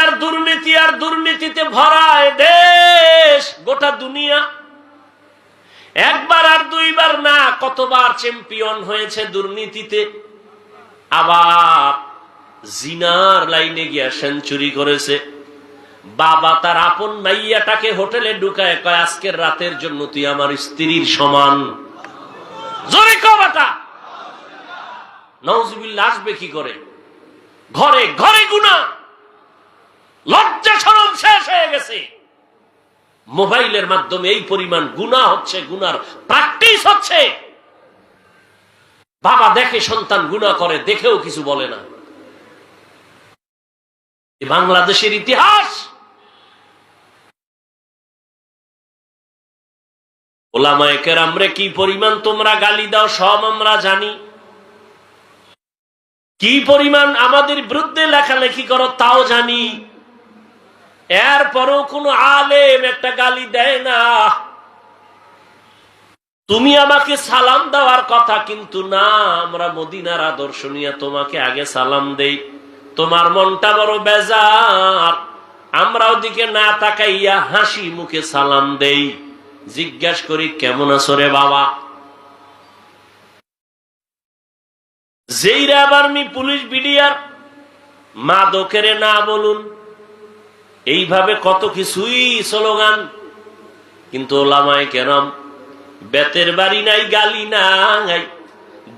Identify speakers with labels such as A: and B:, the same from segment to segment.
A: আর দুর্নীতি আর দুর্নীতিতে ভরায় দেশ, গোটা দুনিয়া। একবার আর দুইবার না, কতবার চ্যাম্পিয়ন হয়েছে দুর্নীতিতে। আবার জিনার লাইনে গিয়া সেঞ্চুরি করেছে। বাবা তার আপন মাইয়াটাকে হোটেলে ঢুকায় কয়, আজকের রাতের জন্য তুই আমার স্ত্রীর সমান। জোরে কবাটা নাউজুবিল্লাহ। আসবে কি করে? ঘরে ঘরে গুনাহ, লজ্জা শরম শেষ হয়ে গেছে। মোবাইলের মাধ্যমে এই পরিমাণ গুনাহ হচ্ছে, গুনার প্র্যাকটিস হচ্ছে। বাবা দেখে সন্তান গুনাহ করে, দেখেও কিছু বলে না। বাংলাদেশের ইতিহাস। ওলামায়ে কেরামরে কি পরিমাণ তোমরা গালি দাও সব আমরা জানি। কি পরিমাণ আমাদের বিরুদ্ধে লেখালেখি করো তাও জানি। এরপরও কোন আলেম একটা গালি দেয় না। তুমি আমাকে সালাম দেওয়ার কথা, কিন্তু না, আমরা মদিনার আদর্শ নিয়ে তোমাকে আগে সালাম দেই। তোমার মনটা বড় বেজার, আমরা ওদিকে না তাকাইয়া হাসি মুখে সালাম দেই। জিজ্ঞাসা করি, কেমন আছো রে বাবা? যেই র্যাব আর্মি পুলিশ বিডিআর মাদকের না বলুন, এইভাবে কত কিছুই স্লোগান। কিন্তু ওলামায়ে কেরাম বেতের বাড়ি নাই, গালি নাই,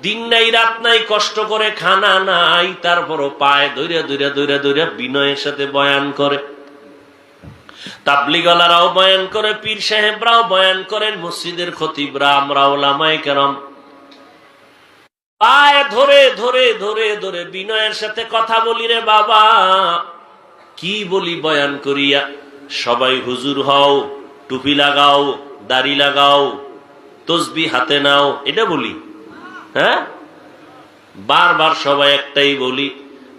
A: দিন নাই রাত নাই, কষ্ট করে খানা নাই, তারপরও পায়ে ধরে ধরে ধরে ধরে বিনয়ের সাথে বয়ান করে। তাবলীগওয়ালারাও বয়ান করে, পীর সাহেবরাও বয়ান করেন, মসজিদের খতিবরা, আমরা ওলামায়ে কেরাম পায়ে ধরে ধরে ধরে ধরে বিনয়ের সাথে কথা বলি। রে বাবা, কি বলি বয়ান করিয়া? সবাই হুজুর হও, টুপি লাগাও, দাড়ি লাগাও, তসবিহ হাতে নাও, এটা বলি? হ্যাঁ, বারবার সবাই একটাই বলি,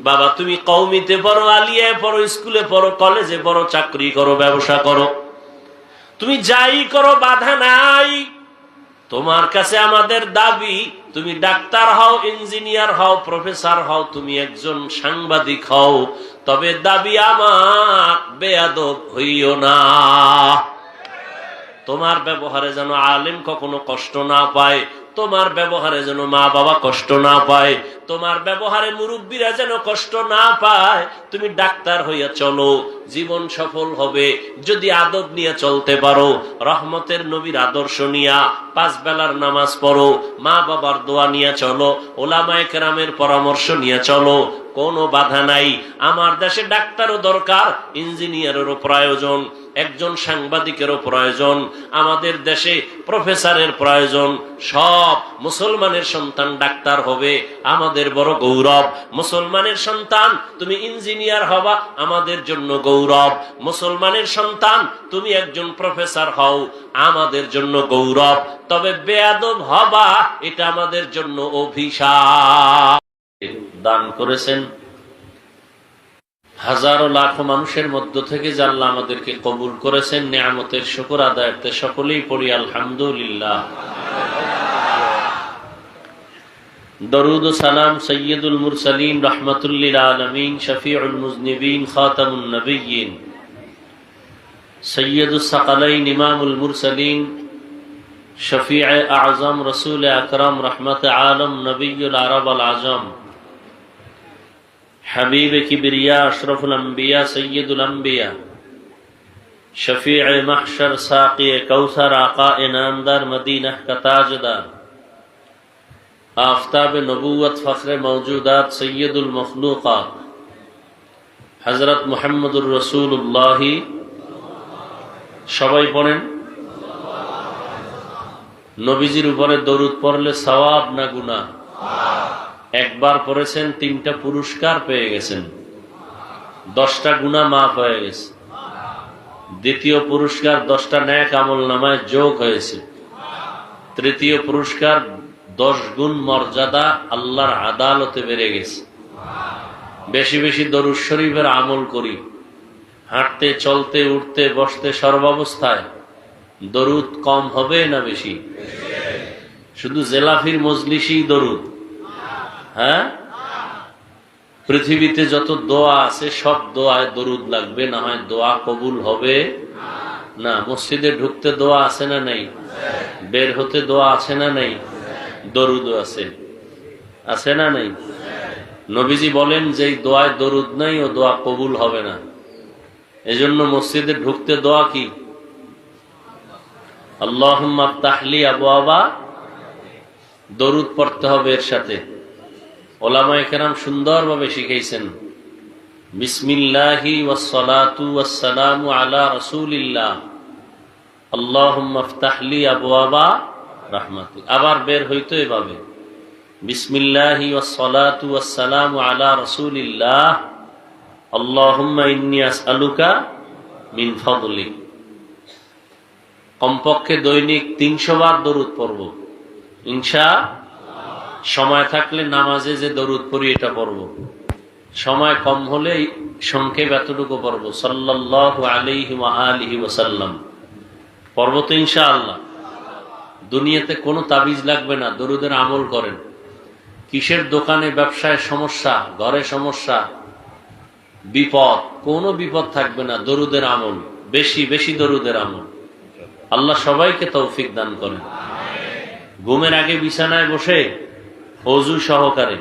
A: বাবা তুমি কওমিতে পড়ো, আলিয়ায় পড়ো, স্কুলে পড়ো, কলেজে পড়ো, চাকরি করো, ব্যবসা করো, তুমি যাই করো বাধা নাই। তোমার কাছে আমাদের দাবি, তুমি ডাক্তার হও, ইঞ্জিনিয়ার হও, প্রফেসর হও, তুমি একজন সাংবাদিক হও, তবে দাবি আমার বেয়াদব হইও না। তোমার ব্যবহারে যেন আলেম কখনো কষ্ট না পায়, তোমার ব্যবহারে যেন মা বাবা কষ্ট না পায়, তোমার ব্যবহারে মুরব্বীরা যেন কষ্ট না পায়। তুমি ডাক্তার হইয়া চলো, জীবন সফল হবে যদি আদব নিয়ে চলতে পারো। রহমতের নবীর আদর্শ নিয়া 5 বেলার নামাজ পড়ো, মা বাবার দোয়া নিয়ে চলো, ওলামায়ে কেরামের পরামর্শ নিয়ে চলো, কোনো বাধা নাই। আমার দেশে ডাক্তারও দরকার, ইঞ্জিনিয়ারেরও প্রয়োজন, একজন সাংবাদিকেরও প্রয়োজন, আমাদের দেশে প্রফেসরের প্রয়োজন। সব মুসলমানের সন্তান ডাক্তার হবে, আমাদের বড় গৌরব। মুসলমানের সন্তান তুমি ইঞ্জিনিয়ার হবা, আমাদের জন্য গৌরব। মুসলমানের সন্তান তুমি একজন প্রফেসর হও, আমাদের জন্য গৌরব। তবে বেয়াদব হবা, এটা আমাদের জন্য অভিশাপ। দান করেছেন হাজারো লাখো মানুষের মধ্য থেকে যে আল্লাহ আমাদেরকে কবুল করেছেন, নিয়ামতের শুকর আদায়ার্থে সকলেই পড়ি আলহামদুলিল্লাহ। দরুদ ও সালাম সৈয়দুল মুরসালিন, রাহমাতুল লিল আলামিন, শফিউল মুজনিবিন, খাতামুন নবিয়্যিন, সৈয়দুস সাকালাইন, ইমামুল মুরসালিন, শফিউ আযম, রাসূল আকরাম, রহমত আলম, নবিয়ুল আরব আল আজম, হাবিব কিবরিয়া, আশরাফুল আম্বিয়া, সৈয়দুল আম্বিয়া, শফিউ মাহশর, সাকি কৌসর, আকা ইনামদার, মদিনা কা তাজদার, আফতাব নবুয়ত, ফখরে মওজুদাত, সৈয়দুল মখলুকাত, হযরত মুহাম্মদুর রাসূলুল্লাহ। সবাই পড়েন। নবীজির উপরে দরুদ পড়লে সওয়াব না গুনাহ? একবার পড়েছেন 3টা পুরস্কার পেয়ে গেছেন, 10টা গুনাহ মাফ হয়ে গেছে। দ্বিতীয় পুরস্কার 10টা নেক আমল নামায় যোগ হয়েছে। তৃতীয় পুরস্কার 10 গুণ মর্যাদা আল্লাহর আদালতে বেড়ে গেছে। বেশি বেশি দরুদ শরীফের আমল করি, হাঁটতে চলতে উঠতে বসতে সর্বাবস্থায় দরুদ কম হবে না বেশি? শুধু জেলাফির মজলিসেই দরুদ? হ্যাঁ, পৃথিবীতে যত দোয়া আছে সব দোয়ায় দরুদ লাগবে, না হয় দোয়া কবুল হবে না। মসজিদে ঢুকতে দোয়া আছে না নাই? বের হতে দোয়া আছে না নাই? দরুদ আছে, আছে না নাই? নবীজি বলেন যে দোয়ায় দরুদ নাই ও দোয়া কবুল হবে না। এজন্য মসজিদে ঢুকতে দোয়া কি? আল্লাহুম্মা আফতাহ লি আবওয়াবা, দরুদ পড়তে হবে এর সাথে। ওলামায়ে কেরাম সুন্দরভাবে শিখাইছেন, বিসমিল্লাহি ওয়াসসালাতু ওয়াসসালামু আলা রাসূলিল্লাহ, আল্লাহুম্মা আফতাহ লি আবওয়াবা রাহমাতিক। আবার বের হইতো এভাবে, বিসমিল্লাহি ওয়াসসালাতু ওয়াসসালামু আলা রাসূলিল্লাহ, আল্লাহুম্মা ইন্নী আসআলুকা মিন ফাদলিক। কমপক্ষে দৈনিক 300 বার দরুদ পড়ব ইনশাআল্লাহ। সময় থাকলে নামাজে যে দরুদ পড়ি এটা পড়ব, সময় কম হলে সংক্ষেপ এতটুকু পড়ব, সাল্লাল্লাহু আলাইহি ওয়া আলিহি ওয়াসাল্লাম পড়ব তো ইনশাআল্লাহ। দুনিয়াতে কোনো তাবিজ লাগবে না, দরুদের আমল করেন। কিসের দোকানে ব্যবসায় সমস্যা, ঘরে সমস্যা, বিপদ, কোনো বিপদ থাকবে না, দরুদের আমল, বেশি বেশি দরুদের আমল। আল্লাহ সবাইকে তৌফিক দান করেন। ঘুমের আগে বিছানায় বসে ওযু সহকারে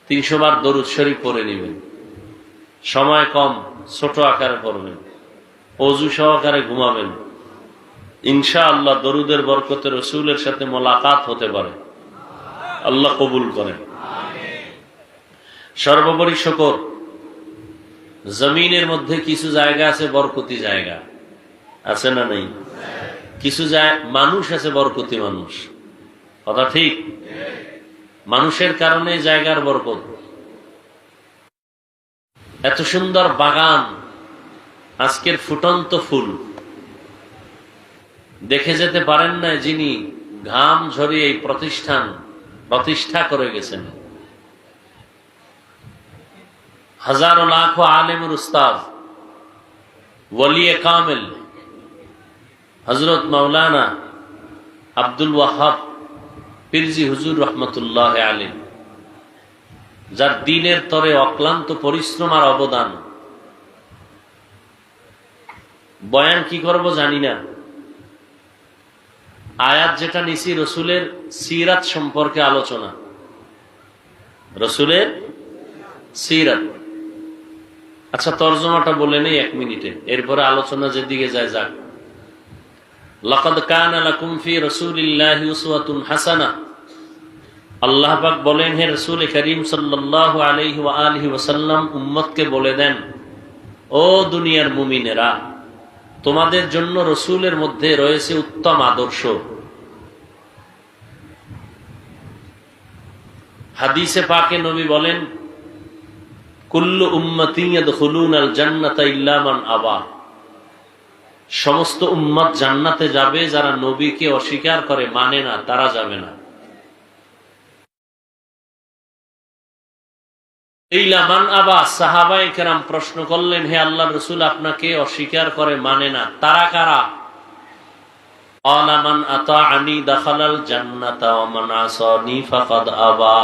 A: 300 বার দরুদ শরীফ পড়ে নেবেন। সময় কম, ছোট আকারে পড়বেন, ওযু সহকারে ঘুমাবেন। ইনশাআল্লাহ দরুদের বরকতে রাসূলের সাথে মোলাকাত হতে পারে। আল্লাহ কবুল করেন। সর্বোপরি শুকর, জমিনের মধ্যে কিছু জায়গা আছে বরকতি জায়গা, আছে না নাই? কিছু মানুষ আছে বরকতি মানুষ, কথা ঠিক? মানুষের কারণে জায়গার বরকত। এত সুন্দর বাগান, আজকের ফুটন্ত ফুল দেখে যেতে পারেন না যিনি ঘাম ঝরিয়ে এই প্রতিষ্ঠা করে গেছেন। হাজারো লাখো আলেমের উস্তাদ, ওয়ালিয়ে কামেল হযরত মাওলানা আব্দুল ওয়াহাব পীরজি হুজুর রহমতুল্লাহ আলাইহি, যার দ্বীনের তরে অক্লান্ত পরিশ্রম আর অবদান। বয়ান কি করব জানি না, আয়াত যেটা নিছি রসুলের সিরাত সম্পর্কে আলোচনা, রসুলের সিরাত। আচ্ছা তরজমাটা বলে নেই 1 মিনিটে, এরপরে আলোচনা যেদিকে যায় যাক। লাকাদ কানা লাকুম ফি রাসূলিল্লাহি উসওয়াতুন হাসানাহ, আল্লাহ পাক বলেন হে রাসূল করিম সাল্লাল্লাহু আলাইহি ওয়া আলিহি ওয়াসাল্লাম উম্মতকে বলে দেন, ও দুনিয়ার মুমিনেরা, তোমাদের জন্য রসুলের মধ্যে রয়েছে উত্তম আদর্শ। হাদিসে পাকে নবী বলেন, কুল্লু উম্মতি ইয়াদখুলুনাল জান্নাতা ইল্লা মান আবা, সমস্ত উম্মত জান্নাতে যাবে, যারা নবীকে অস্বীকার করে, মানে না, তারা যাবে না। ইল্লা মান আবা, সাহাবায়ে কেরাম প্রশ্ন করলেন, হে আল্লাহর রাসূল, আপনাকে অস্বীকার করে, মানে না, তারা কারা? ক্বালা মান আতাআনি দাখালাল জান্নাতা ওয়া মান আসানি ফাকাদ আবা।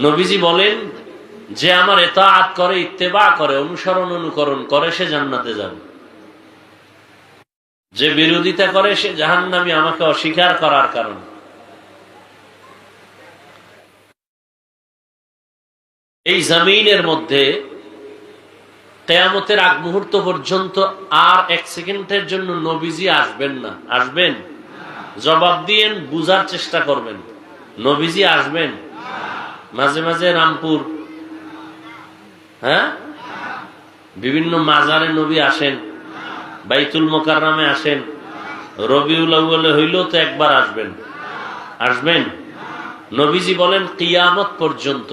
A: নবীজি বলেন, যে আমার ইতাআত করে, ইত্তেবা করে, অনুকরণ করে, সে জান্নাতে যাবে। যে বিরোধিতা করে সে জাহান্নামী, আমাকে অস্বীকার করার কারণে। এই জমিনের মধ্যে কিয়ামতের আগ মুহূর্ত পর্যন্ত আর 1 সেকেন্ডের জন্য নবীজি আসবেন না। আসবেন? জবাব দিয়েন, বুঝার চেষ্টা করবেন। নবীজি আসবেন? মাঝে মাঝে রামপুর, হ্যাঁ, বিভিন্ন মাজারে নবী আসেন, বাইতুল মুকাররমে আসেন, রবিউল আউয়ালে হইলেও তো একবার আসবেন। আসবেন? নবীজি বলেন কিয়ামত পর্যন্ত।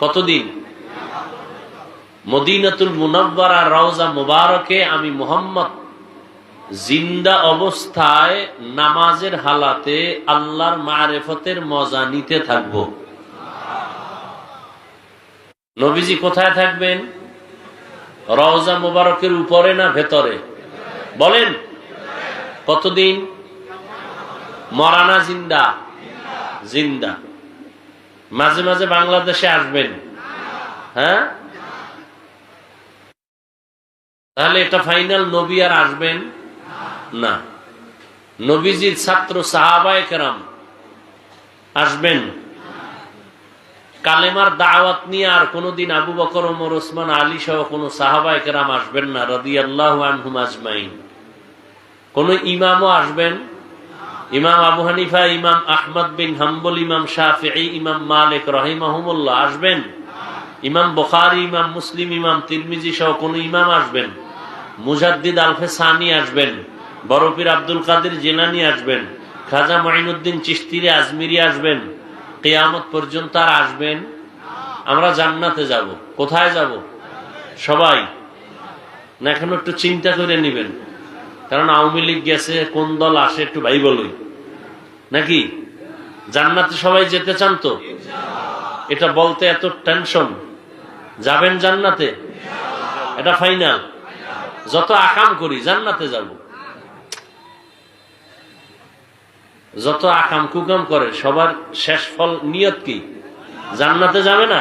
A: কতদিন? মদিনাতুল মুনাওয়ারা রওজা মুবারকে আমি মুহাম্মদ জিন্দা অবস্থায় নামাজের হালাতে আল্লাহর মারিফতের মজা নিতে থাকব। নবীজি কোথায় থাকবেন? রওজা মুবারকের উপরে না ভেতরে? বলেন কতদিন? মরা না জিন্দা? জিন্দা। মাঝে মাঝে বাংলাদেশে আসবেন? হ্যাঁ, তাহলে এটা ফাইনাল, নবী আর আসবেন না। নবীজির ছাত্র সাহাবায়ে কেরাম আসবেন। কালেমার দাওয়াত নিয়ে আর কোনদিন আবু বকর, ওমর, ওসমান, আলী সহ কোন সাহাবায়ে কেরাম আসবেন না রাদিয়াল্লাহু আনহুম আজমাইন। কোন ইমামও আসবেন? ইমাম আবু হানিফা, ইমাম আহমদ বিন হাম্বল, ইমাম শাফিঈ, ইমাম মালিক রাহিমাহুমুল্লাহ আসবেন? ইমাম বুখারী, ইমাম মুসলিম, ইমাম তিরমিজি সহ কোন ইমাম আসবেন? মুজাদ্দিদ আলফে সানি আসবেন? বড় পীর আব্দুল কাদের জিলানী আসবেন? খাজা মুঈনুদ্দিন চিশতি আজমিরি আসবেন? কিয়ামত পর্যন্ত আর আসবেন? আমরা জান্নাতে যাব। কোথায় যাব? সবাই না? এখন একটু চিন্তা করে নেবেন, কারণ আওয়ামী লীগ গেছে, কোন দল আসে একটু ভাই বলুন নাকি? জান্নাতে সবাই যেতে চান তো? এটা বলতে এত টেনশন? যাবেন জান্নাতে? এটা ফাইনাল। যত আকাম করি জান্নাতে যাব। যত আকাম কুকাম করে সবার শেষ ফল নিয়ত কি? জান্নাতে যাবে না?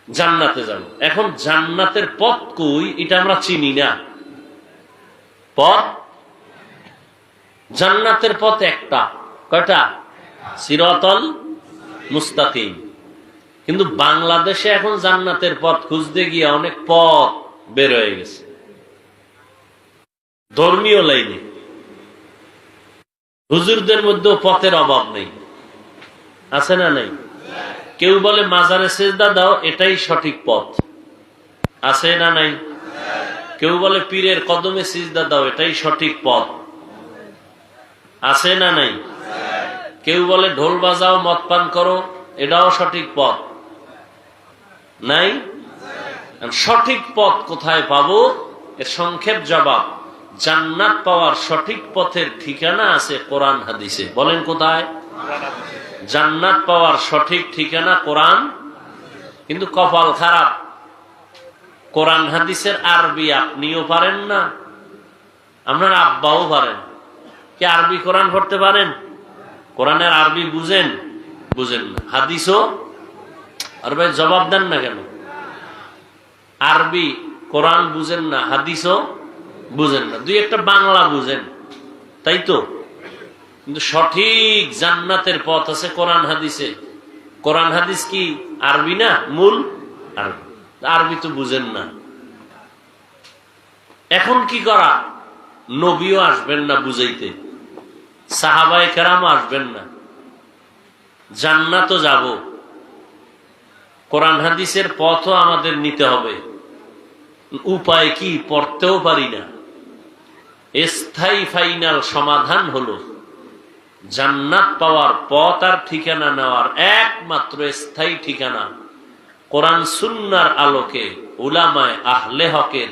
A: জান্নাতে যাব। এখন জান্নাতের পথ কই এটা আমরা চিনি না। পথ, জান্নাতের পথ একটা। কয়টা? সিরাতাল মুস্তাকিম। কিন্তু বাংলাদেশে এখন জান্নাতের পথ খুঁজতে গিয়ে অনেক পথ বের হয়ে গেছে ধর্মীয় লাইনে। হুজুরদের মধ্যেও পথের অভাব নেই, আছে না নাই? কেউ বলে মাজারে সেজদা দাও, এটাই সঠিক পথ, আছে না নাই? কেউ বলে পীরের কদমে সিজদা দাও, এটাই সঠিক পথ, আছে না নাই? কেউ বলে ঢোল বাজাও, মদ পান করো, এটাও সঠিক পথ, নাই? সঠিক পথ কোথায় পাবো? এর সংক্ষেপ জবাব, জান্নাত পাওয়ার সঠিক পথের ঠিকানা আছে কোরআন হাদিসে। বলেন কোথায়? জান্নাত পাওয়ার সঠিক ঠিকানা কোরআন। কিন্তু কপাল খারাপ, কোরআন হাদিসের আরবি আপনিও পারেন না, আপনার আব্বাও পারেন। কি আরবি কোরআন পড়তে পারেন? কোরআনের আরবি বুঝেন? বুঝেন না। হাদিসও? আর ভাই জবাব দেন না কেন? আরবি কোরআন বুঝেন না, হাদিসও বুঝেন না, দুই একটা বাংলা বুঝেন, তাই তো? কিন্তু সঠিক জান্নাতের পথ আছে কোরআন হাদিসে। কোরআন হাদিস কি আরবি না? মূল আরবি। আরবি তো বুঝেন না। এখন কি করা? নবীও আসবেন না বুঝাইতে, সাহাবায়ে কেরামও আসবেন না, জান্নাতও যাব, কোরআন হাদিসের পথও আমাদের নিতে হবে। উপায় কি? পড়তেও পারি না। স্থায়ী ফাইনাল সমাধান হলো জান্নাত পাওয়ার পথ আর ঠিকানা নেওয়ার একমাত্র স্থায়ী ঠিকানা কোরআন সুন্নাহর আলোকে উলামায়ে আহলে হকের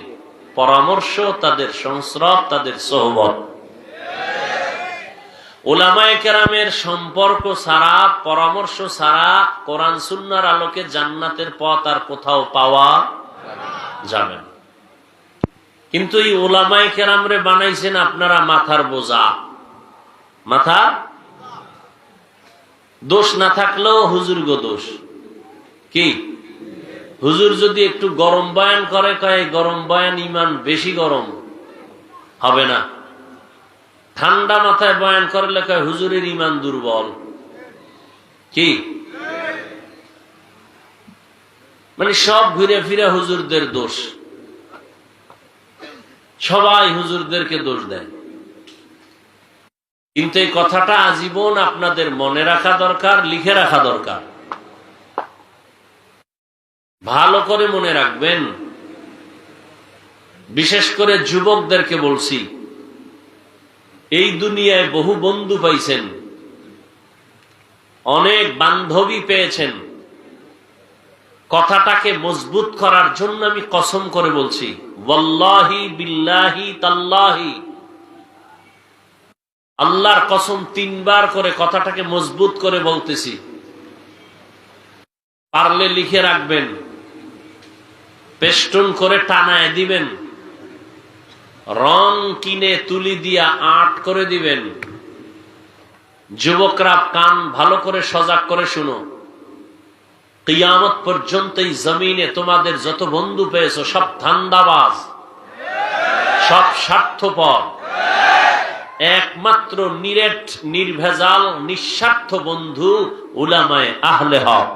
A: পরামর্শ, তাদের সংস্রব, তাদের সোহবত। উলামায়ে কেরামের সম্পর্ক ছাড়া, পরামর্শ ছাড়া কোরআন সুন্নাহর আলোকে জান্নাতের পথ আর কোথাও পাওয়া যাবে না। কিন্তু এই উলামায়ে কেরামরে বানাইছেন আপনারা মাথার বোঝা। মাথা দোষ না থাকলেও হুজুর গো দোষ। কি? হুজুর যদি একটু গরম বয়ান করে, কয় গরম বয়ান ইমান বেশি গরম হবে না। ঠান্ডা মাথায় বয়ান করলে কয় হুজুরের ইমান দুর্বল। কি? মানে সব ঘুরে ফিরে হুজুরদের দোষ, সবাই হুজুরদেরকে দোষ দেয়। কিন্তু এই কথাটা আজীবন আপনাদের মনে রাখা দরকার, লিখে রাখা দরকার, ভালো করে মনে রাখবেন। বিশেষ করে যুবকদেরকে বলছি, এই দুনিয়ায় বহু বন্ধু পাইছেন, অনেক বান্ধবী পেয়েছেন। কথাটাকে মজবুত করার জন্য আমি কসম করে বলছি, ওয়াল্লাহি বিল্লাহি তাল্লাহি, আল্লাহর কসম 3 বার করে কথাটাকে মজবুত করে বলতেছি। পারলে লিখে রাখবেন, পেস্টন করে টানায় দিবেন, রং কিনে তুলি দিয়া আর্ট করে দিবেন। যুবকরা কান ভালো করে সজাগ করে শুনো, কিয়ামত পর্যন্ত এই জমিনে তোমাদের যত বন্ধু পেয়েছো সব ধান্দাবাজ, সব স্বার্থপর। একমাত্র নিরেট নির্ভেজাল নিঃস্বার্থ বন্ধু উলামায়ে আহলে হক।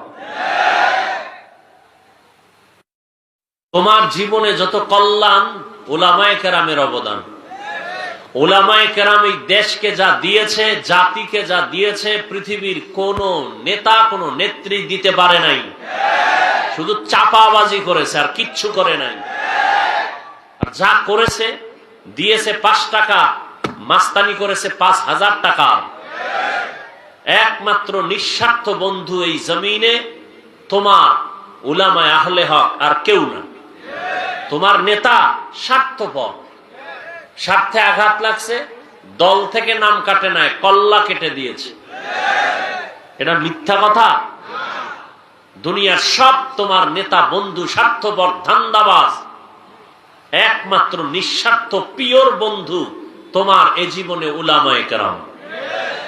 A: তোমার জীবনে যত কল্যাণ উলামায়ে কেরামের অবদান। উলামায়ে কেরাম এই দেশকে যা দিয়েছে, জাতিকে যা দিয়েছে, পৃথিবীর কোন নেতা কোন নেত্রী দিতে পারে নাই। শুধু চাপাবাজি করেছে আর কিচ্ছু করে নাই। আর যা করেছে, দিয়েছে 5 টাকা, মাস্তানি করেছে 5000 টাকা। একমাত্র নিঃস্বার্থ বন্ধু এই জমিনে তোমার উলামায়ে আহলে হক, আর কেউ না। তোমার নেতা স্বার্থপর, স্বার্থে আঘাত লাগছে, দল থেকে নাম কাটে নাই, কল্লা কেটে দিয়েছে। এটা মিথ্যা কথা? দুনিয়ার সব তোমার নেতা বন্ধু স্বার্থপর, ধান্দাবাজ। একমাত্র নিঃস্বার্থ পিওর বন্ধু তোমার এ জীবনে উলামায়ে কেরাম।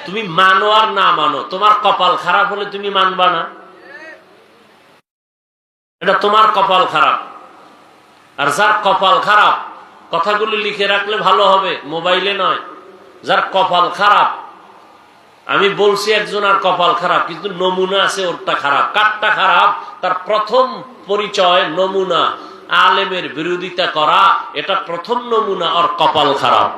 A: তুমি মানো আর না মানো, তোমার কপাল খারাপ হলে তুমি মানবা না, এটা তোমার কপাল খারাপ। আর যার কপাল খারাপ, কথাগুলি লিখে রাখলে ভালো হবে, মোবাইলে নয়। যার কপাল খারাপ, আমি বলছি একজন আর কপাল খারাপ, কিন্তু নমুনা আছে ওরটা খারাপ। কারটা খারাপ? তার প্রথম পরিচয় নমুনা আলেমের বিরোধিতা করা, এটা প্রথম নমুনা ওর কপাল খারাপ।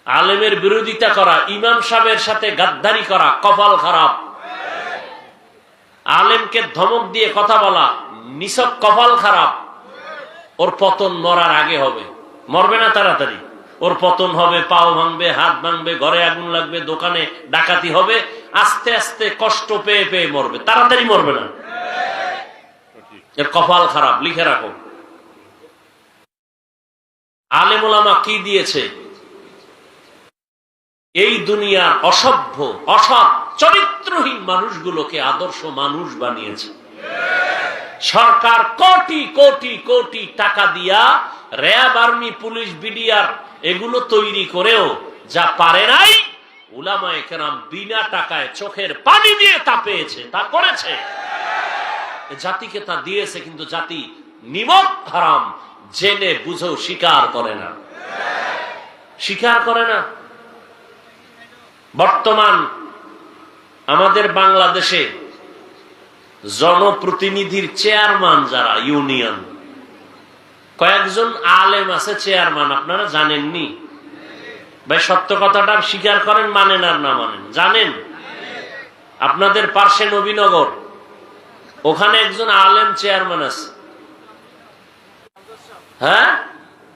A: আলেমের বিরোধিতা করা, ইমাম সাহেবের সাথে গাদ্দারি করা, কপাল খারাপ। আলেমকে ধমক দিয়ে কথা বলা, নিছক কপাল খারাপ। ওর পতন মরার আগে হবে, মরবে না তাড়াতাড়ি। ওর পতন হবে, পাও ভাঙবে, হাত ভাঙবে, ঘরে আগুন লাগবে, দোকানে ডাকাতি হবে, আস্তে আস্তে কষ্ট পেয়ে পেয়ে মরবে, তাড়াতাড়ি মরবে না। এর কপাল খারাপ, লিখে রাখো। আলেম ওলামা কি দিয়েছে? এই দুনিয়ার অসভ্য, অসৎ, চরিত্রহীন মানুষগুলোকে আদর্শ মানুষ বানিয়েছে। সরকার কোটি কোটি কোটি টাকা দিয়া র্যাব, আর্মি, পুলিশ, বিডিআর এগুলো তৈরি করেও যা পারে নাই, উলামায়ে কেরাম বিনা টাকায় চোখের পানি দিয়ে তা পেয়েছে, তা করেছে। জাতিকে তা দিয়েছে, কিন্তু জাতি নিমক হারাম জেনে বুঝেও স্বীকার করে না, স্বীকার করে না। বর্তমান আমাদের বাংলাদেশে জনপ্রতিনিধির চেয়ারম্যান যারা, ইউনিয়ন, কয়েকজন আলেম আছে চেয়ারম্যান, আপনারা জানেননি? ভাই সত্য কথাটা স্বীকার করেন, মানেন আর না মানেন। জানেন? আপনাদের পার্শ্বে নবীনগর, ওখানে একজন আলেম চেয়ারম্যান আছে। হ্যাঁ,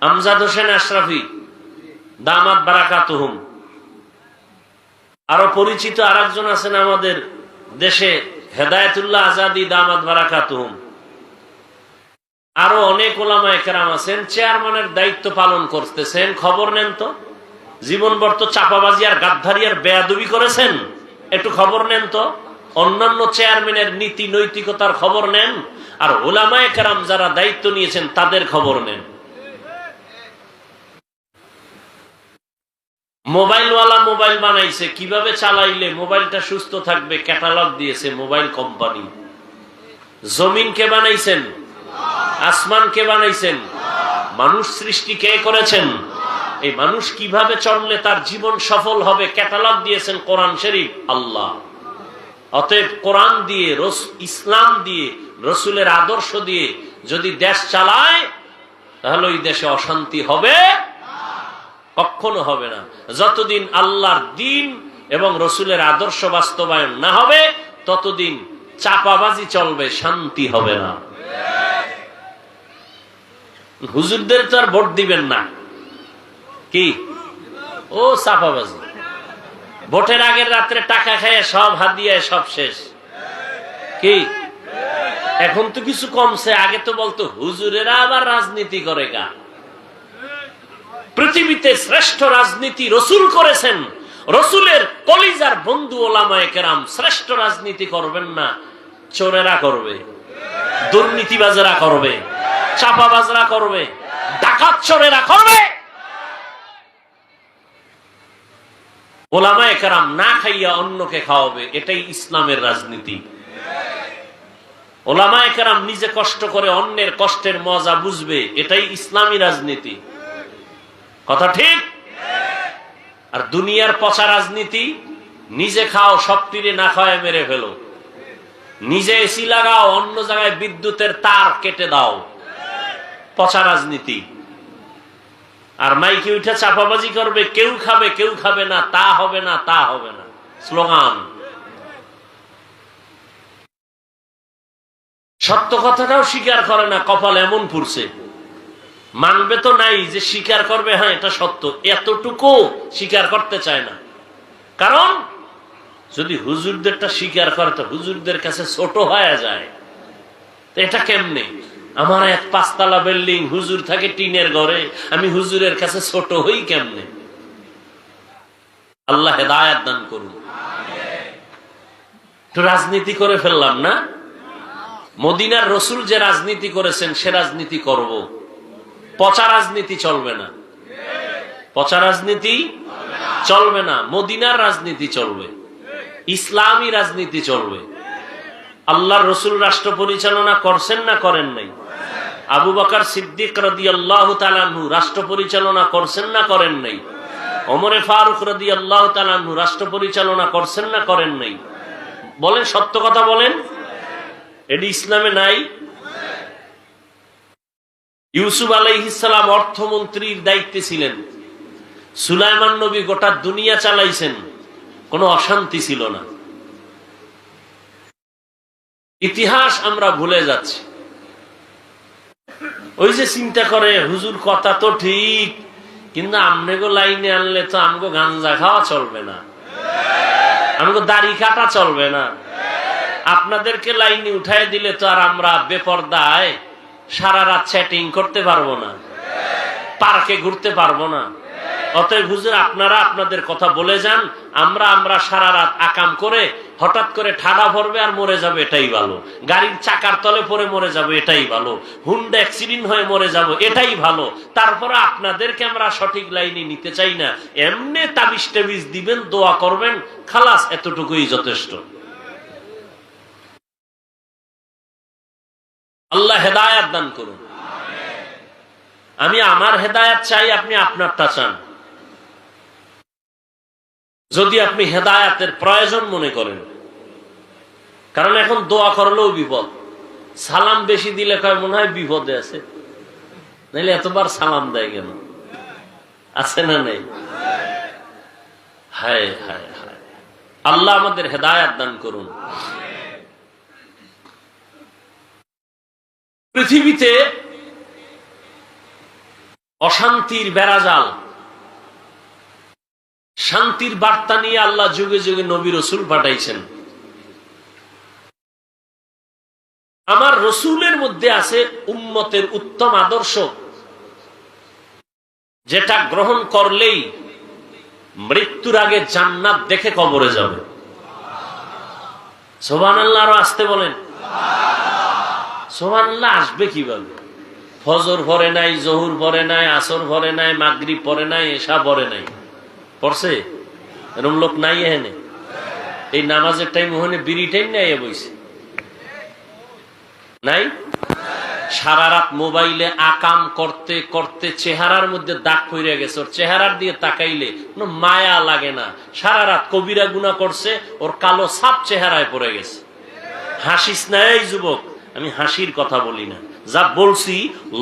A: আমজাদ হোসেন আশরাফি দামাত বারাকাতুহুম। আরো পরিচিত আর একজন আছেন আমাদের দেশে, হেদায়েতুল্লাহ আজাদি দামাত বারাকাতুহুম। আরো অনেক উলামায়ে কেরাম আছেন, চেয়ারম্যানের দায়িত্ব পালন করতেছেন। খবর নেন তো, জীবনভর তো চাপাবাজি আর গাদ্দারি আর বেয়াদবি করেছেন, একটু খবর নেন তো। অন্যান্য চেয়ারম্যানের নীতি নৈতিকতার খবর নেন, আর উলামায়ে কেরাম যারা দায়িত্ব নিয়েছেন তাদের খবর নেন। মোবাইলওয়ালা মোবাইল বানাইছে, কিভাবে চালাইলে মোবাইলটা সুস্থ থাকবে ক্যাটালগ দিয়েছে মোবাইল কোম্পানি। জমিন কে বানাইছেন? আসমান কে বানাইছেন? মানুষ সৃষ্টি কে করেছেন? এই মানুষ কিভাবে চললে তার জীবন সফল হবে ক্যাটালগ দিয়েছেন কোরআন শরীফ, আল্লাহ। অতএব কোরআন দিয়ে, ইসলাম দিয়ে, রসুলের আদর্শ দিয়ে যদি দেশ চালায়, তাহলে ওই দেশে অশান্তি হবে? কখনো হবে না। যতদিন আল্লাহর দ্বীন এবং রসুলের আদর্শ বাস্তবায়ন না হবে, ততদিন চাপাবাজি চলবে, শান্তি হবে না। হুজুরদের তো আর ভোট দিবেন না, কি ও চাপাবাজি। ভোটের আগের রাত্রে টাকা খাইয়ে সব হাদিয়ায় সব শেষ, কি? এখন তো কিছু কমছে, আগে তো বলতো হুজুরেরা আবার রাজনীতি করে গা। পৃথিবীতে শ্রেষ্ঠ রাজনীতি রসুল করেছেন, রসুলের কলিজার বন্ধু ওলামায়ে কেরাম। শ্রেষ্ঠ রাজনীতি করবেন না, চোরেরা করবে, দুর্নীতিবাজেরা করবে, চাপাবাজরা করবে, ডাকাত চোরেরা করবে। ওলামায়ে কেরাম না খাইয়া অন্যকে খাওয়াবে, এটাই ইসলামের রাজনীতি। ওলামায়ে কেরাম নিজে কষ্ট করে অন্যের কষ্টের মজা বুঝবে, এটাই ইসলামী রাজনীতি। কথা ঠিক? আর দুনিয়ার পচা রাজনীতি, নিজে খাও সবটিরে না খাওয়ায় মেরে ফেলো, নিজে এসি লাগাও অন্য জায়গায় বিদ্যুতের তার কেটে দাও, পচা রাজনীতি। আর মাইকে উঠে চাপাবাজি করবে, কেউ খাবে কেউ খাবে না, তা হবে না তা হবে না, স্লোগান। সত্য কথাটাও স্বীকার করে না, কপাল এমন পুরছে, মানবে তো নাই যে স্বীকার করবে হ্যাঁ এটা সত্য, এতটুকু স্বীকার করতে চায় না। কারণ যদি হুজুরদেরটা স্বীকার করে তো হুজুরদের কাছে ছোট হয়ে যায়। তো এটা কেমনে? আমার এক 5 তলা বিল্ডিং, হুজুর থাকে টিনের ঘরে, আমি হুজুরের কাছে ছোট হই কেমনে? আল্লাহ হেদায়েত দান করুন। তো রাজনীতি করে ফেললাম না? মদিনার রসুল যে রাজনীতি করেছেন সে রাজনীতি করব, পচা রাজনীতি চলবে না, পচা রাজনীতি চলবে না, মদিনার রাজনীতি চলবে, ইসলামী রাজনীতি চলবে। আল্লাহর রসুল রাষ্ট্র পরিচালনা করছেন না করেন নাই? আবু বকর সিদ্দিক রাদিয়াল্লাহু তাআলা আনহু রাষ্ট্র পরিচালনা করছেন না করেন নাই? ওমরে ফারুক রাদিয়াল্লাহু তাআলা আনহু রাষ্ট্র পরিচালনা করছেন না করেন নাই? বলেন, সত্য কথা বলেন, এটি ইসলামে নাই? ইউসুফ আলাইহিস সালাম অর্থমন্ত্রীর দায়িত্বে ছিলেন, সুলাইমান নবী গোটা দুনিয়া চালাইছেন, কোনো অশান্তি ছিল না। ইতিহাস আমরা ভুলে যাচ্ছি। ওই যে চিন্তা করে হুজুর কথা তো ঠিক, কিন্তু আমগো লাইনে আনলে তো আমগো গাঞ্জা খাওয়া চলবে না, আমগো দাড়ি কাটা চলবে না, আপনাদেরকে লাইনে উঠাই দিলে তো আর আমরা বেপরদায় সারা রাত চ্যাটিং করতে পারবো না, পার্কে ঘুরতে পারবো না। অতএব হুজুর আপনারা আপনাদের কথা বলে যান, আমরা সারা রাত আকাম করে হঠাৎ করে ঠাডা পড়বে আর মরে যাবে, এটাই ভালো। গাড়ির চাকার তলে পড়ে মরে যাবে, এটাই ভালো। হুন্ডা অ্যাক্সিডেন্ট হয়ে মরে যাব, এটাই ভালো। তারপরে আপনাদেরকে আমরা সঠিক লাইনে নিতে চাই না, এমনি তাবিজ টাবিজ দিবেন, দোয়া করবেন, খালাস, এতটুকুই যথেষ্ট। আল্লাহ হেদায়েত দান করুন। আমি আমার হেদায়েত চাই, আপনি আপনারটা চান। যদি আপনি হেদায়েতের প্রয়োজন মনে করেন, কারণ এখন দোয়া করলেও বিপদ, সালাম বেশি দিলে কয় মনে হয় বিপদে আছে, নাইলে এতবার সালাম দেয় কেন? আছে না নেই? হায় হায় হায়, আল্লাহ আমাদের হেদায়েত দান করুন। পৃথিবীতে অশান্তির বেড়াজাল, শান্তির বার্তা নিয়ে আল্লাহ যুগে যুগে নবী রসুল পাঠাইছেন। আমার রসুলের মধ্যে আছে উম্মতের উত্তম আদর্শ, যেটা গ্রহণ করলেই মৃত্যুর আগে জান্নাত দেখে কবরে যাবে। সুবহানাল্লাহ, আরো আসতে বলেন। সুবহানাল্লাহ আসবে কিভাবে? ফজর পড়ে নাই, জহুর পড়ে নাই, আসর পড়ে নাই, মাগরিব পড়ে নাই, এশা পড়ে নাই, পড়ছে? এরকম লোক নাই এখানে? এই নামাজের টাইম ওখানে বিড়ি টাইম নাই বইছে নাই? সারা রাত মোবাইলে আকাম করতে করতে চেহারার মধ্যে দাগ পড়ে গেছে, ওর চেহারার দিয়ে তাকাইলে কোনো মায়া লাগে না। সারা রাত কবিরা গুনাহ করছে, ওর কালো ছাপ চেহারায় পড়ে গেছে। হাসিস না এই যুবক, আমি হাসির কথা বলি না, যা বলছি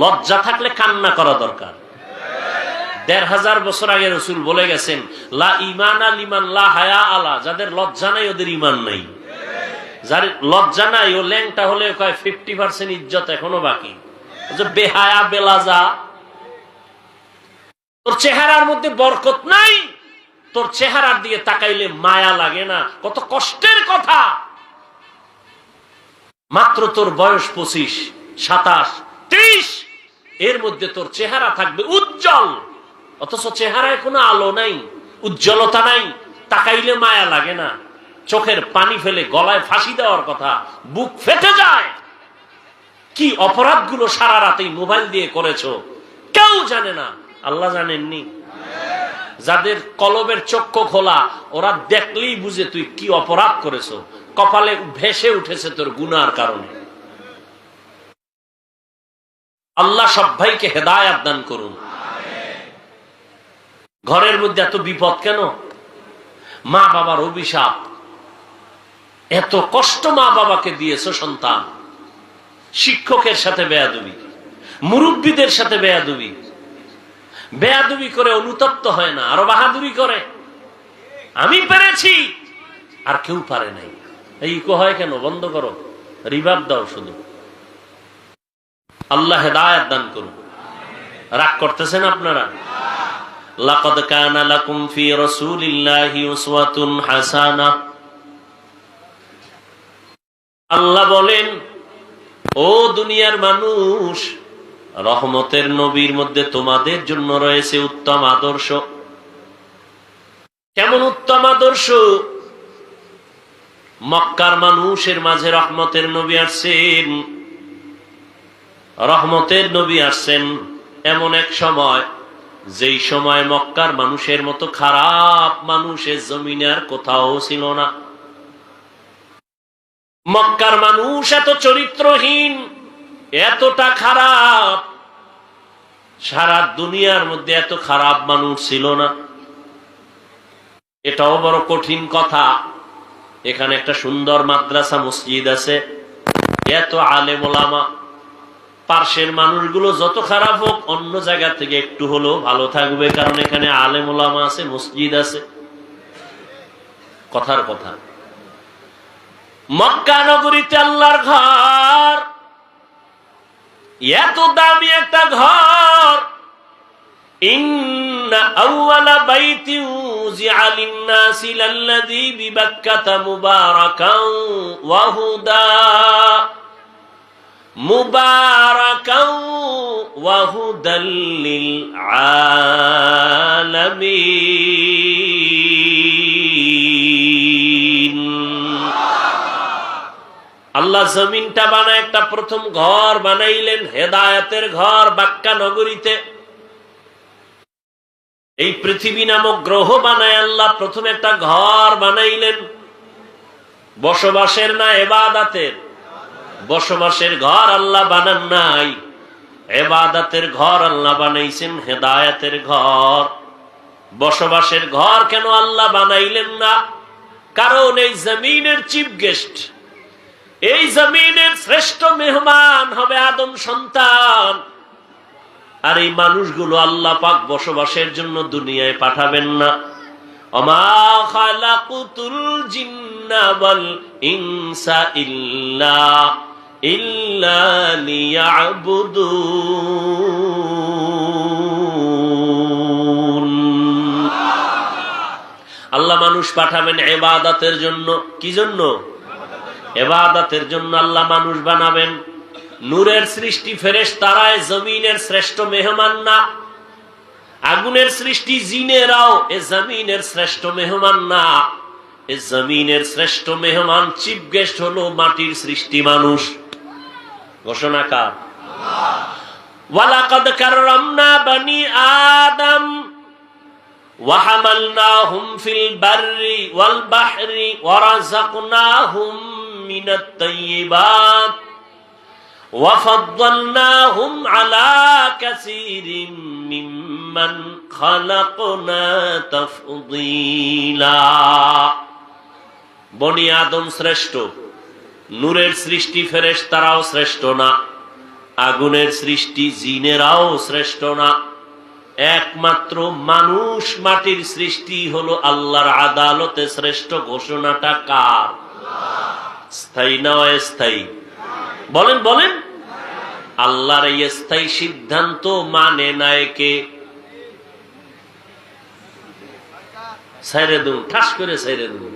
A: লজ্জা থাকলে কান্না করা দরকার। ১৫০০ বছর আগে রসুল বলে গেছেন, লা ঈমানা লিমান লা হায়া আলা, যাদের লজ্জা নাই ওদের ঈমান নাই। যার লজ্জা নাই ও ল্যাংটা হলে কয় 50% ইজ্জত এখনো বাকি। বেহায়া বেলাজা, তোর চেহারার মধ্যে বরকত নাই, তোর চেহারার দিকে তাকাইলে মায়া লাগে না। কত কষ্টের কথা। মাত্র তোর বয়স 25, 27, 30, এর মধ্যে তোর চেহারা থাকবে উজ্জ্বল, অথচ চেহারায় কোনো আলো নাই, উজ্জ্বলতা নাই, তাকাইলে মায়া লাগে না, চোখের পানি ফেলে গলায় ফাঁসি দেওয়ার কথা, বুক ফেটে যায়। কি অপরাধগুলো সারা রাতেই মোবাইল দিয়ে করেছো কেউ জানে না, আল্লাহ জানেননি। যাদের কলবের চক্ষু খোলা, ওরা দেখলেই বুঝে তুই কি অপরাধ করেছো, কপালে ভেসে উঠেছে তোর গুনার কারণে। আল্লাহ সবাইকে হেদায়েত দান করুন। ঘরের মধ্যে এত বিপদ কেন? মা বাবার অভিশাপ, এত কষ্ট মা বাবাকে দিয়েছো সন্তান, শিক্ষকের সাথে বেয়াদবি, মুরব্বীদের সাথে বেয়াদবি, বেয়াদবি করে অনুতপ্ত হয় না, আরো বাহাদুরি করে, আমি পেরেছি আর কেউ পারে নাই। এই ইকো হয় কেন? বন্ধ করো, রিভাব দাও শুধু। আল্লাহ হেদায়েত দান করুন। রাগ করতেছেন আপনারা? লাকাদ কানা লাকুম ফি রাসূলিল্লাহি উসওয়াতুন হাসানাহ। আল্লাহ বলেন, ও দুনিয়ার মানুষ, রহমতের নবীর মধ্যে তোমাদের জন্য রয়েছে উত্তম আদর্শ। কেমন উত্তম আদর্শ? মক্কার মানুষের মাঝে রহমতের নবী আসছেন। রহমতের নবী আসছেন এমন এক সময়, যেই সময় মক্কার মানুষের মতো খারাপ মানুষের জমিনে আর কোথাও ছিল না। মক্কার মানুষ এত চরিত্রহীন, এতটা খারাপ, সারা দুনিয়ার মধ্যে এত খারাপ মানুষ ছিল না। এটাও বড় কঠিন কথা। এখানে একটা সুন্দর মাদ্রাসা মসজিদ আছে, এত আলেম ওলামা, পার্শ্বের মানুষগুলো যত খারাপ হোক অন্য জায়গা থেকে একটু হলেও ভালো থাকবে, কারণ এখানে আলেম ওলামা আছে, মসজিদ আছে। কথার কথা। মক্কা নগরীতে আল্লাহর ঘর, এত দামি একটা ঘর। ইন্না আউওয়ালা বাইতিন উযিআ লিন-নাসি লাল্লাযী বিবাক্কাতা মুবারাকান ওয়া হুদা, মুবারাকান ওয়া হুদাল লিল আলামিন। আল্লাহ জমিনটা বানায় একটা প্রথম ঘর বানাইলেন, হেদায়েতের ঘর বাক্কা নগরীতে। এই পৃথিবী নামক গ্রহ বানায় আল্লাহ প্রথম একটা ঘর বানাইলেন, বসবাসের না ইবাদতের। বসবাসের ঘর আল্লাহ বানান নাই, ইবাদতের ঘর আল্লাহ বানাইছেন, হেদায়েতের ঘর। বসবাসের ঘর কেন আল্লাহ বানাইলেন না? কারণ এই জমিনের চিফ গেস্ট, এই জমিনের শ্রেষ্ঠ মেহমান হবে আদম সন্তান। আর এই মানুষগুলো আল্লাহ পাক বসবাসের জন্য দুনিয়ায় পাঠাবেন না। ওমা খালাকুতুল জিন্না ওয়াল ইনসা ইল্লা লিয়াবুদুন। আল্লাহ মানুষ পাঠাবেন ইবাদতের জন্য। কি জন্য? ইবাদতের জন্য আল্লাহ মানুষ বানাবেন। নূরের সৃষ্টি ফেরেশতারায় জমিনের শ্রেষ্ঠ মেহমান না। আগুনের সৃষ্টি জিনেরাও এ জমিনের শ্রেষ্ঠ মেহমান না। এ জমিনের শ্রেষ্ঠ মেহমান, চিফ গেস্ট হলো মাটির সৃষ্টি মানুষ। ঘোষণা কার? ওয়ালাকাদ কাররামনা বানি আদম ওয়া হামালনাহুম ফিল বাররি ওয়াল বাহরি ওয়া রাযাকনাহুম মিনাত তাইয়্যিবাত ওয়া ফাদ্দালনাহুম আলা কাসীরিন মিম্মান খালাকনা তাফদীলা। বনি আদম শ্রেষ্ঠ, নূরের সৃষ্টি ফেরেশতারাও শ্রেষ্ঠ না, আগুনের সৃষ্টি জিনেরাও শ্রেষ্ঠ না। একমাত্র মানুষ মাটির সৃষ্টি হলো আল্লাহর আদালতে শ্রেষ্ঠ। ঘোষণাটা কার? স্থায়ী না অস্থায়ী? বলেন বলেন। আল্লাহর এই স্থায়ী সিদ্ধান্ত মানে না কে? ছাইরে দুন, ঠাস করে ছাইরে দুন।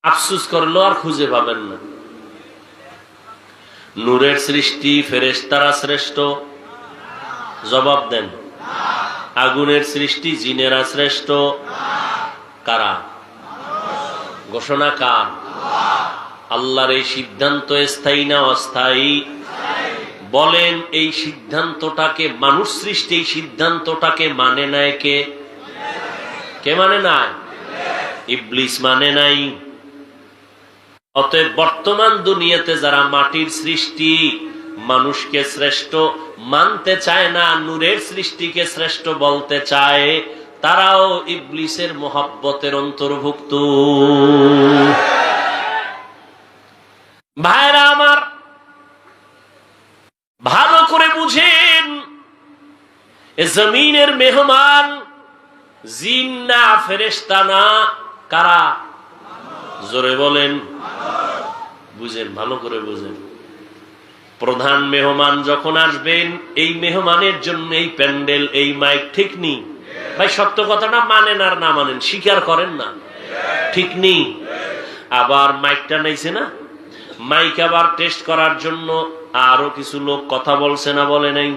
A: আফসুস করলো আর খুঁজে পাবেন না। নূরের সৃষ্টি ফেরেশতারা শ্রেষ্ঠ? জবাব দেন। আগুনের সৃষ্টি জিনেরা শ্রেষ্ঠ? কারা? ঘোষণা কার? আল্লাহর এই সিদ্ধান্ত স্থায়ী না অস্থায়ী? বলেন এই সিদ্ধান্তটাকে, মানুষ সৃষ্টি এই সিদ্ধান্তটাকে মানে নাই কে? কে মানে নাই? ইবলিস মানে নাই। অতএব বর্তমান দুনিয়াতে যারা মাটির সৃষ্টি মানুষকে শ্রেষ্ঠ মানতে চায় না, নূরের সৃষ্টিকে শ্রেষ্ঠ বলতে চায়, তারাও ইবলিসের মহব্বতের অন্তর্ভুক্ত। ভাইরা আমার, ভালো করে বুঝেন, এ জমিনের মেহমান জিন না ফেরেশতা না, কারা? জোরে বলেন। বুঝেন, ভালো করে বুঝেন। প্রধান মেহমান যখন আসবেন, এই মেহমানের জন্য এই প্যান্ডেল, এই মাইক, ঠিক নেই ভাই? সত্য কথাটা মানেন আর না মানেন, স্বীকার করেন না, ঠিক নেই? আবার মাইকটা নাইছে না, মাইক আবার টেস্ট করার জন্য আরো কিছু লোক কথা বলছে না, বলে নাই?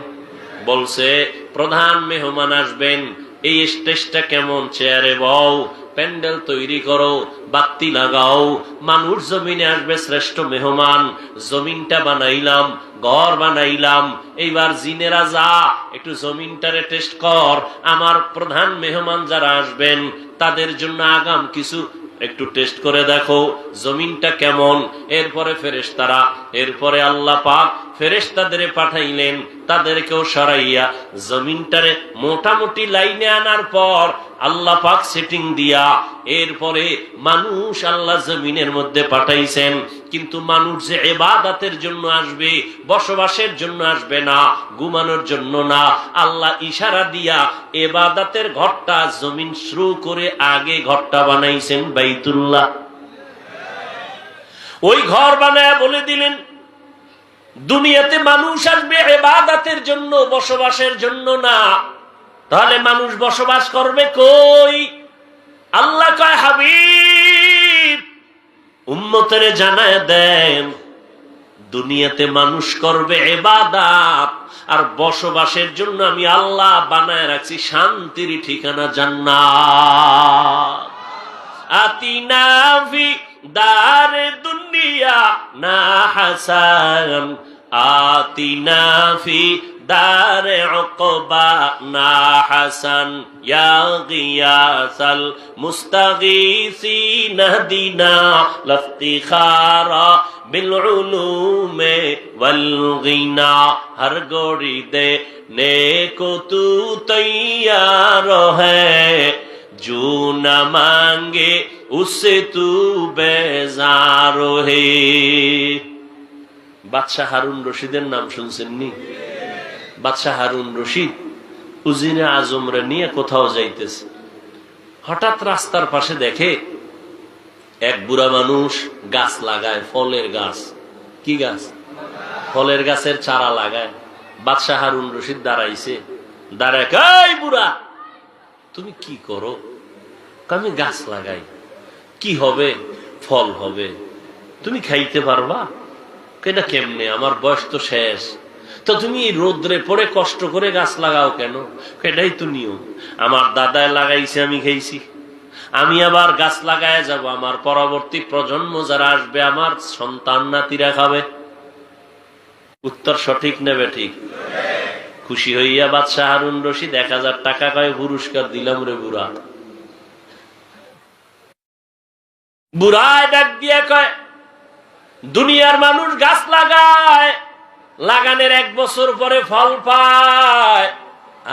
A: বলছে প্রধান মেহমান আসবেন, এই স্টেজটা কেমন, চেয়ারে বও, প্যান্ডেল তৈরি করো, বাতি লাগাও, মানুষ জমিনে আসবে শ্রেষ্ঠ মেহমান, জমিনটা বানাইলাম, ঘর বানাইলাম, এইবার জিনেরা যা একটু জমিনটারে টেস্ট কর, আমার প্রধান মেহমান যারা আসবেন তাদের জন্য আগাম কিছু একটু টেস্ট করে দেখো জমিনটা কেমন। এরপরে ফেরেশতারা, এরপরে আল্লাহ পাক ফেরেশতাদের পাঠাইলেন, তাদেরকেও সরাইয়া জমিনটারে মোটামুটি লাইনে আনার পর আল্লাহ পাক সেটিং দিয়া এরপরে মানুষ আল্লাহ জমিনের মধ্যে পাঠাইছেন। কিন্তু মানুষ যে ইবাদতের জন্য আসবে, বসবাসের জন্য আসবে না, ঘুমানোর জন্য না, আল্লাহ ইশারা দিয়া ইবাদতের ঘরটা জমিন শুরু করে আগে ঘরটা বানাইছেন বাইতুল্লাহ। ওই ঘর বানায় বলে দিলেন দুনিয়াতে মানুষ আসবে ইবাদতের জন্য, বসবাসের জন্য না। তাহলে মানুষ বসবাস করবে কই? আল্লাহ কয়, হাবিব উম্মতেরে জানায় দেন, দুনিয়াতে মানুষ করবে ইবাদত, আর বসবাসের জন্য আমি আল্লাহ বানায় রাখছি শান্তির ঠিকানা জান্নাত। আতিনা ফি দারে দুনিয়া না হাসান, আতিনা ফি দারে উকবা না হাসান, ইয়া গিয়াসাল মুস্তাগীসিন দিনা লফতিখারা বিল উলুমে ওয়াল গিনা, হর গোড়ি দে নেকো তু তৈয়ার হ্যায়, जो न मांगे उससे तू बेजार है। বাদশাহ হারুন রশিদের নাম শুনছেন নি? বাদশাহ হারুন রশিদ উজিরে আজমরে নিয়ে কোথাও যাইতেছে, হঠাৎ রাস্তার পাশে দেখে এক বুড়া মানুষ গাছ লাগায়, ফলের গাছ। কি গাছ? ফলের গাছের চারা লাগায়। বাদশাহ হারুন রশিদ দাঁড়াইছে, দাঁড়ায়, এই বুড়া তুমি কি করো? আমি গাছ লাগাই, কি হবে? ফল হবে, তুমি খাইতে পারবা? এটা কেমনে? আমার বয়স তো শেষ। তো তুমি রোদ্রে পড়ে কষ্ট করে গাছ লাগাও কেন? এটাই তো নিয়ম, আমার দাদায় লাগাইছে, আমি খাইছি, আমি আবার গাছ লাগায় যাব, আমার পরবর্তী প্রজন্ম যারা আসবে, আমার সন্তান নাতিরা খাবে। উত্তর সঠিক নেবে ঠিক? খুশি হইয়া বাদশাহ হারুন রশিদ 1000 টাকা কয় পুরস্কার দিলাম রে বুড়া। বুড়ায় ডাক দিয়ে কয়, দুনিয়ার মানুষ গাছ লাগায়, লাগানোর 1 বছর পরে ফল পায়,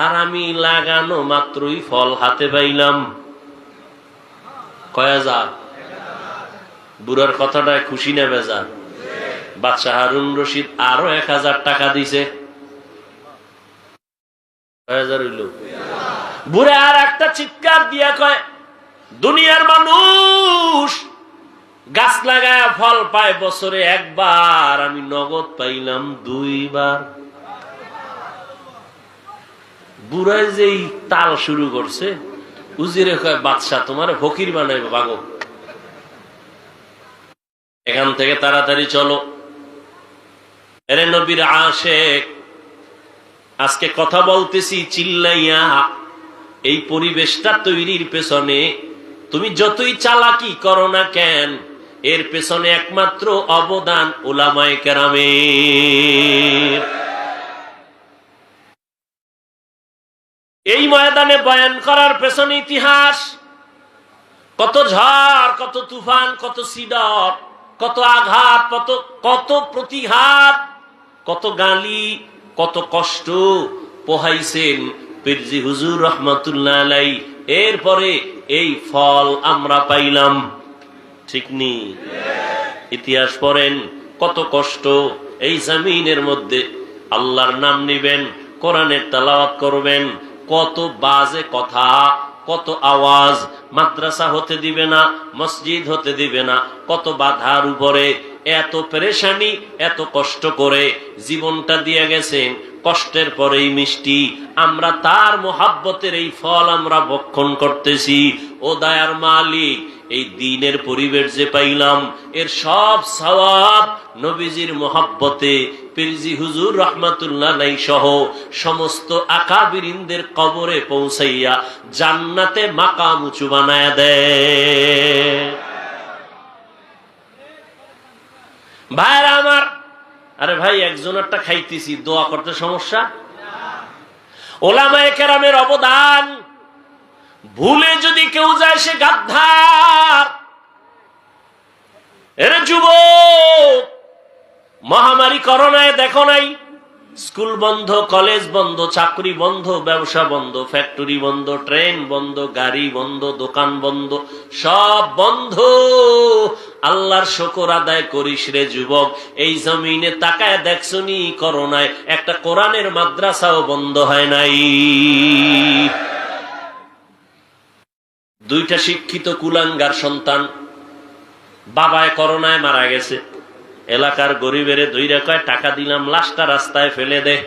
A: আর আমি লাগানো মাত্রই ফল হাতে পাইলাম। কয় হাজার? বুড়ার কথাটায় খুশি নেবে যান। বাদশাহ হারুন রশিদ আরো 1000 টাকা দিছে, বুড়ে আর একটা চিৎকার দিয়া কয়, দুনিয়ার মানুষ গাছ লাগায় ফল পায় বছরে 1 বার, আমি নগদ পাইলাম 2 বার। বুড়ায় যেই তাল শুরু করছে, উজিরে কয়, বাদশাহ তোমার ফকির বানাইবে, ভাগো এখান থেকে, তাড়াতাড়ি চলো। এরে নবীর আশেক, আজকে কথা বলতেছি চিল্লাইয়া, এই পরিবেশটা তৈরির পেছনে তুমি যতই চালাকি করো না কেন, এর পেছনে একমাত্র অবদান উলামায়ে কেরামের। এই ময়দানে বয়ান করার পেছনে ইতিহাস, কত ঝড়, কত তুফান, কত সিডর, কত আঘাত, কত প্রতিঘাত, কত গালি, কত কষ্ট পোহাইছেন পীরজি হুজুর রহমাতুল্লাহ আলাইহি। এরপরে এই ফল আমরা পাইলাম, ঠিক নি? ইতিহাস পড়েন, কত কষ্ট। এই জমিনের মধ্যে আল্লাহর নাম নিবেন, কোরআনের তেলাওয়াত করবেন, কত বাজে কথা, কত আওয়াজ, মাদ্রাসা হতে দিবে না, মসজিদ হতে দিবে না, কত বাধার উপরে এত পেরেশানি, এত কষ্ট করে জীবনটা দিয়ে গেছেন। কষ্টের পরেই মিষ্টি, আমরা তার মোহাব্বতের এই ফল আমরা ভক্ষণ করতেছি। ও দয়ার মালিক, এই দ্বীনের পরিবেশ যে পাইলাম, এর সব সওয়াব নবীজির মোহাব্বতে পীরজি হুজুর রহমাতুল্লাহ আলাইহি সহ সমস্ত আকাবিরিনদের কবরে পৌঁছাইয়া জান্নাতে মাকাম উঁচু বানায়া দেয়। ভাইরা আমার, আরে ভাই একজনেরটা খাইতেছি, দোয়া করতে সমস্যা? ওলামায়ে কেরামের অবদান ভুলে যদি কেউ যায় সে গাদ্দার। এর যুবক, মহামারী করোনায় দেখো নাই, স্কুল বন্ধ, কলেজ বন্ধ, চাকরি বন্ধ, ব্যবসা বন্ধ, ফ্যাক্টরি বন্ধ, ট্রেন বন্ধ, গাড়ি বন্ধ, দোকান বন্ধ, সব বন্ধ। আল্লাহর শুকর আদায় করিস রে যুবক। এই জমিনে তাকায় দেখছনি, করোনায় একটা কোরআনের মাদ্রাসাও বন্ধ হয় নাই। দুইটা শিক্ষিত কুলাঙ্গার সন্তান, বাবায় করোনায় মারা গেছে। এলাকার গরিবের ধইরা কয় টাকা দিলাম, লাশটা রাস্তায় ফেলে দে।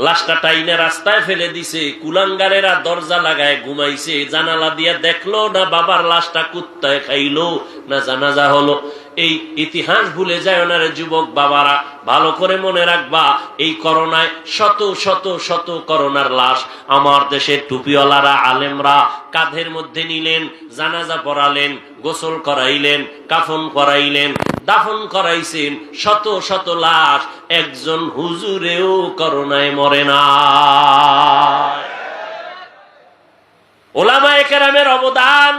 A: লাশটা টাইনে রাস্তায় ফেলে দিছে। কুলাঙ্গারেরা দরজা লাগায় ঘুমাইছে, জানালা দিয়ে দেখলো না বাবার লাশটা কুত্তায় খাইলো না জানাজা হলো। এই ইতিহাস ভুলে যায় না রে যুবক বাবারা, ভালো করে মনে রাখবা। এই করোনায় শত শত শত করোনার লাশ আমার দেশের টুপিওয়ালারা, আলেমরা কাঁধের মধ্যে নিলেন, জানাজা পড়ালেন, গোসল করাইলেন, কাফন করাইলেন, দাফন করাইছেন। শত শত লাশ, একজন হুজুরেও করোনায় মরে না। ওলামায়ে কেরামের অবদান